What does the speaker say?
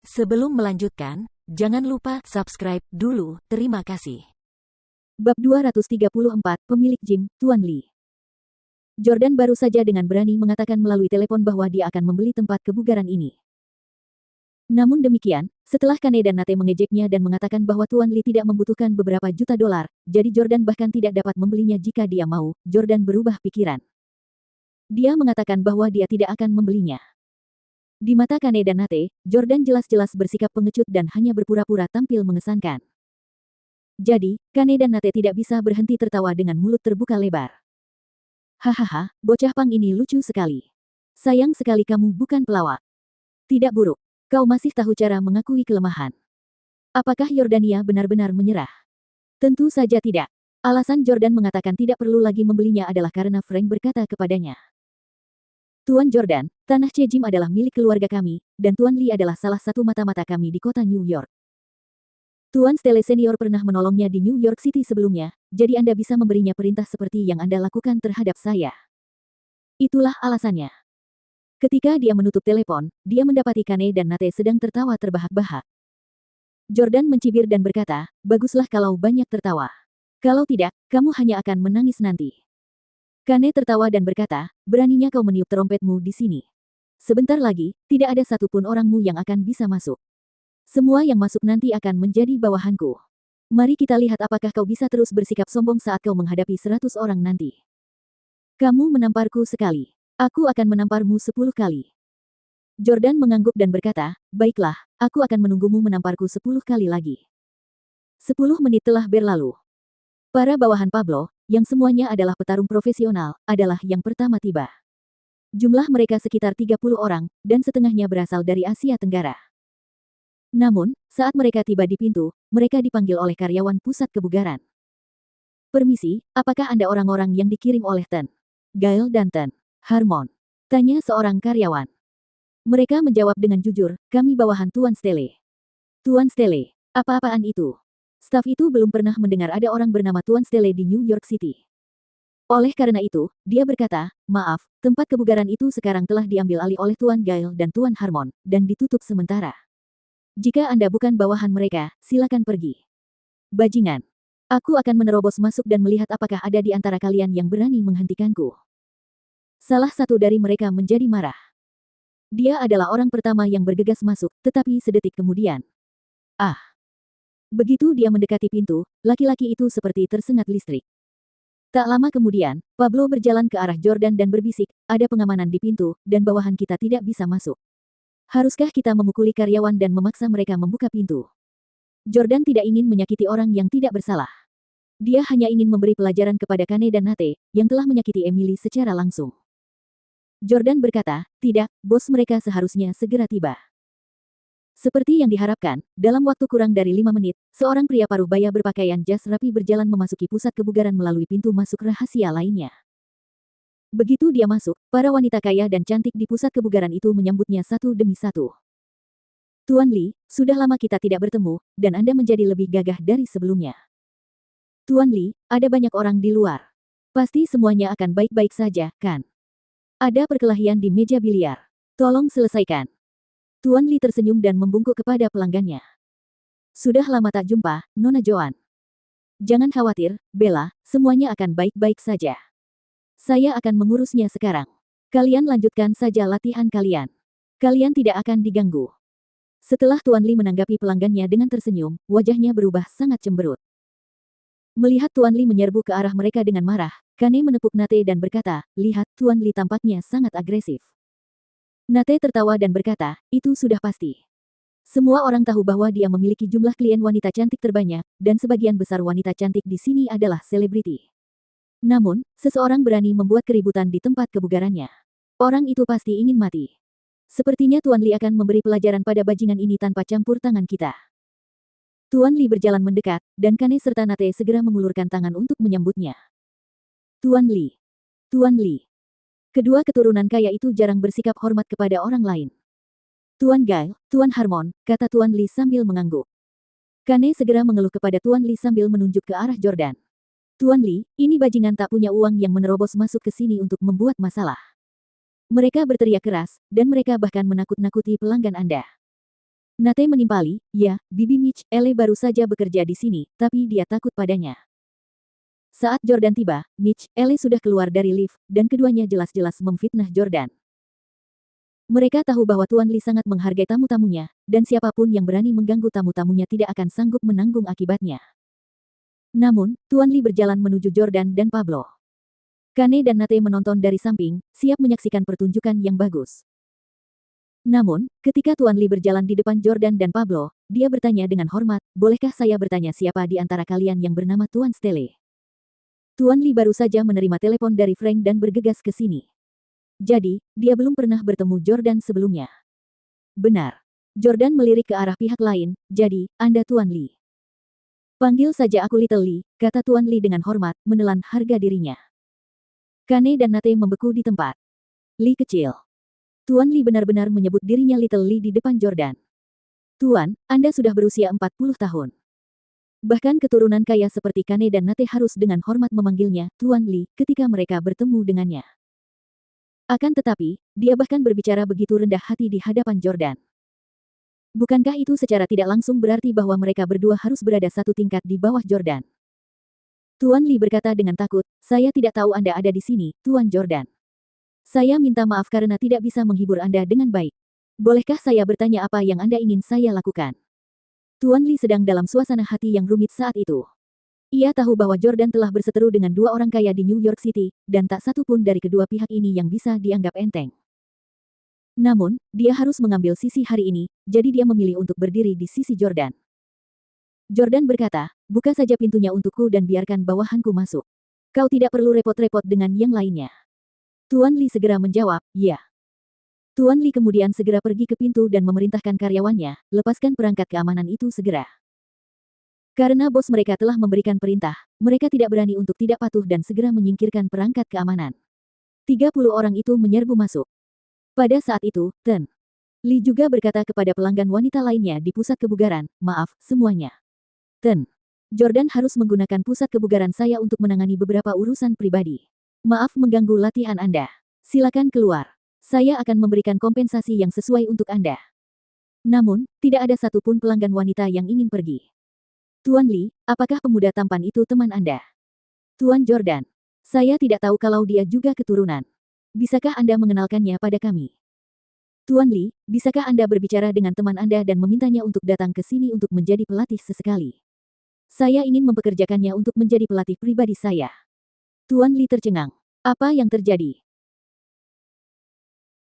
Sebelum melanjutkan, jangan lupa subscribe dulu, terima kasih. Bab 234, Pemilik Gym, Tuan Lee. Jordan baru saja dengan berani mengatakan melalui telepon bahwa dia akan membeli tempat kebugaran ini. Namun demikian, setelah Kane dan Nate mengejeknya dan mengatakan bahwa Tuan Lee tidak membutuhkan beberapa juta dolar, jadi Jordan bahkan tidak dapat membelinya jika dia mau, Jordan berubah pikiran. Dia mengatakan bahwa dia tidak akan membelinya. Di mata Kane dan Nate, Jordan jelas-jelas bersikap pengecut dan hanya berpura-pura tampil mengesankan. Jadi, Kane dan Nate tidak bisa berhenti tertawa dengan mulut terbuka lebar. Hahaha, bocah pang ini lucu sekali. Sayang sekali kamu bukan pelawak. Tidak buruk. Kau masih tahu cara mengakui kelemahan. Apakah Yordania benar-benar menyerah? Tentu saja tidak. Alasan Jordan mengatakan tidak perlu lagi membelinya adalah karena Frank berkata kepadanya. Tuan Jordan, tanah Chejim adalah milik keluarga kami, dan Tuan Lee adalah salah satu mata-mata kami di kota New York. Tuan Stele Senior pernah menolongnya di New York City sebelumnya, jadi Anda bisa memberinya perintah seperti yang Anda lakukan terhadap saya. Itulah alasannya. Ketika dia menutup telepon, dia mendapati Kane dan Nate sedang tertawa terbahak-bahak. Jordan mencibir dan berkata, baguslah kalau banyak tertawa. Kalau tidak, kamu hanya akan menangis nanti. Kane tertawa dan berkata, beraninya kau meniup trompetmu di sini. Sebentar lagi, tidak ada satupun orangmu yang akan bisa masuk. Semua yang masuk nanti akan menjadi bawahanku. Mari kita lihat apakah kau bisa terus bersikap sombong saat kau menghadapi 100 orang nanti. Kamu menamparku sekali. Aku akan menamparmu 10 kali. Jordan mengangguk dan berkata, baiklah, aku akan menunggumu menamparku 10 kali lagi. 10 menit telah berlalu. Para bawahan Pablo, yang semuanya adalah petarung profesional, adalah yang pertama tiba. Jumlah mereka sekitar 30 orang, dan setengahnya berasal dari Asia Tenggara. Namun, saat mereka tiba di pintu, mereka dipanggil oleh karyawan pusat kebugaran. Permisi, apakah Anda orang-orang yang dikirim oleh Ten Gail dan Ten Harmon? Tanya seorang karyawan. Mereka menjawab dengan jujur, kami bawahan Tuan Stele. Tuan Stele, apa-apaan itu? Staf itu belum pernah mendengar ada orang bernama Tuan Stele di New York City. Oleh karena itu, dia berkata, maaf, tempat kebugaran itu sekarang telah diambil alih oleh Tuan Gail dan Tuan Harmon, dan ditutup sementara. Jika Anda bukan bawahan mereka, silakan pergi. Bajingan. Aku akan menerobos masuk dan melihat apakah ada di antara kalian yang berani menghentikanku. Salah satu dari mereka menjadi marah. Dia adalah orang pertama yang bergegas masuk, tetapi sedetik kemudian. Ah! Begitu dia mendekati pintu, laki-laki itu seperti tersengat listrik. Tak lama kemudian, Pablo berjalan ke arah Jordan dan berbisik, ada pengamanan di pintu, dan bawahan kita tidak bisa masuk. Haruskah kita memukuli karyawan dan memaksa mereka membuka pintu? Jordan tidak ingin menyakiti orang yang tidak bersalah. Dia hanya ingin memberi pelajaran kepada Kane dan Nate, yang telah menyakiti Emily secara langsung. Jordan berkata, tidak, bos mereka seharusnya segera tiba. Seperti yang diharapkan, dalam waktu kurang dari 5 menit, seorang pria paruh baya berpakaian jas rapi berjalan memasuki pusat kebugaran melalui pintu masuk rahasia lainnya. Begitu dia masuk, para wanita kaya dan cantik di pusat kebugaran itu menyambutnya satu demi satu. Tuan Lee, sudah lama kita tidak bertemu, dan Anda menjadi lebih gagah dari sebelumnya. Tuan Lee, ada banyak orang di luar. Pasti semuanya akan baik-baik saja, kan? Ada perkelahian di meja biliar. Tolong selesaikan. Tuan Lee tersenyum dan membungkuk kepada pelanggannya. Sudah lama tak jumpa, Nona Joan. Jangan khawatir, Bella, semuanya akan baik-baik saja. Saya akan mengurusnya sekarang. Kalian lanjutkan saja latihan kalian. Kalian tidak akan diganggu. Setelah Tuan Lee menanggapi pelanggannya dengan tersenyum, wajahnya berubah sangat cemberut. Melihat Tuan Lee menyerbu ke arah mereka dengan marah, Kane menepuk Nate dan berkata, lihat, Tuan Lee tampaknya sangat agresif. Nate tertawa dan berkata, itu sudah pasti. Semua orang tahu bahwa dia memiliki jumlah klien wanita cantik terbanyak, dan sebagian besar wanita cantik di sini adalah selebriti. Namun, seseorang berani membuat keributan di tempat kebugarannya. Orang itu pasti ingin mati. Sepertinya Tuan Lee akan memberi pelajaran pada bajingan ini tanpa campur tangan kita. Tuan Lee berjalan mendekat, dan Kane serta Nate segera mengulurkan tangan untuk menyambutnya. Tuan Lee. Tuan Lee. Kedua keturunan kaya itu jarang bersikap hormat kepada orang lain. Tuan Gail, Tuan Harmon, kata Tuan Lee sambil mengangguk. Kane segera mengeluh kepada Tuan Lee sambil menunjuk ke arah Jordan. Tuan Lee, ini bajingan tak punya uang yang menerobos masuk ke sini untuk membuat masalah. Mereka berteriak keras, dan mereka bahkan menakut-nakuti pelanggan Anda. Nate menimpali, ya, Bibi Mitch, Ele baru saja bekerja di sini, tapi dia takut padanya. Saat Jordan tiba, Mitch, Ele sudah keluar dari lift, dan keduanya jelas-jelas memfitnah Jordan. Mereka tahu bahwa Tuan Lee sangat menghargai tamu-tamunya, dan siapapun yang berani mengganggu tamu-tamunya tidak akan sanggup menanggung akibatnya. Namun, Tuan Lee berjalan menuju Jordan dan Pablo. Kane dan Nate menonton dari samping, siap menyaksikan pertunjukan yang bagus. Namun, ketika Tuan Lee berjalan di depan Jordan dan Pablo, dia bertanya dengan hormat, bolehkah saya bertanya siapa di antara kalian yang bernama Tuan Stelle? Tuan Lee baru saja menerima telepon dari Frank dan bergegas ke sini. Jadi, dia belum pernah bertemu Jordan sebelumnya. Benar. Jordan melirik ke arah pihak lain, jadi, Anda Tuan Lee. Panggil saja aku Little Lee, kata Tuan Lee dengan hormat, menelan harga dirinya. Kane dan Nate membeku di tempat. Lee kecil. Tuan Lee benar-benar menyebut dirinya Little Lee di depan Jordan. Tuan, Anda sudah berusia 40 tahun. Bahkan keturunan kaya seperti Kane dan Nate harus dengan hormat memanggilnya Tuan Lee ketika mereka bertemu dengannya. Akan tetapi, dia bahkan berbicara begitu rendah hati di hadapan Jordan. Bukankah itu secara tidak langsung berarti bahwa mereka berdua harus berada satu tingkat di bawah Jordan? Tuan Lee berkata dengan takut, saya tidak tahu Anda ada di sini, Tuan Jordan. Saya minta maaf karena tidak bisa menghibur Anda dengan baik. Bolehkah saya bertanya apa yang Anda ingin saya lakukan? Tuan Lee sedang dalam suasana hati yang rumit saat itu. Ia tahu bahwa Jordan telah berseteru dengan dua orang kaya di New York City, dan tak satu pun dari kedua pihak ini yang bisa dianggap enteng. Namun, dia harus mengambil sisi hari ini, jadi dia memilih untuk berdiri di sisi Jordan. Jordan berkata, buka saja pintunya untukku dan biarkan bawahanku masuk. Kau tidak perlu repot-repot dengan yang lainnya. Tuan Lee segera menjawab, ya. Tuan Lee kemudian segera pergi ke pintu dan memerintahkan karyawannya, lepaskan perangkat keamanan itu segera. Karena bos mereka telah memberikan perintah, mereka tidak berani untuk tidak patuh dan segera menyingkirkan perangkat keamanan. 30 orang itu menyerbu masuk. Pada saat itu, Ten Lee juga berkata kepada pelanggan wanita lainnya di pusat kebugaran, maaf, semuanya. Ten Jordan harus menggunakan pusat kebugaran saya untuk menangani beberapa urusan pribadi. Maaf mengganggu latihan Anda. Silakan keluar. Saya akan memberikan kompensasi yang sesuai untuk Anda. Namun, tidak ada satupun pelanggan wanita yang ingin pergi. Tuan Lee, apakah pemuda tampan itu teman Anda? Tuan Jordan. Saya tidak tahu kalau dia juga keturunan. Bisakah Anda mengenalkannya pada kami? Tuan Lee, bisakah Anda berbicara dengan teman Anda dan memintanya untuk datang ke sini untuk menjadi pelatih sesekali? Saya ingin mempekerjakannya untuk menjadi pelatih pribadi saya. Tuan Lee tercengang. Apa yang terjadi?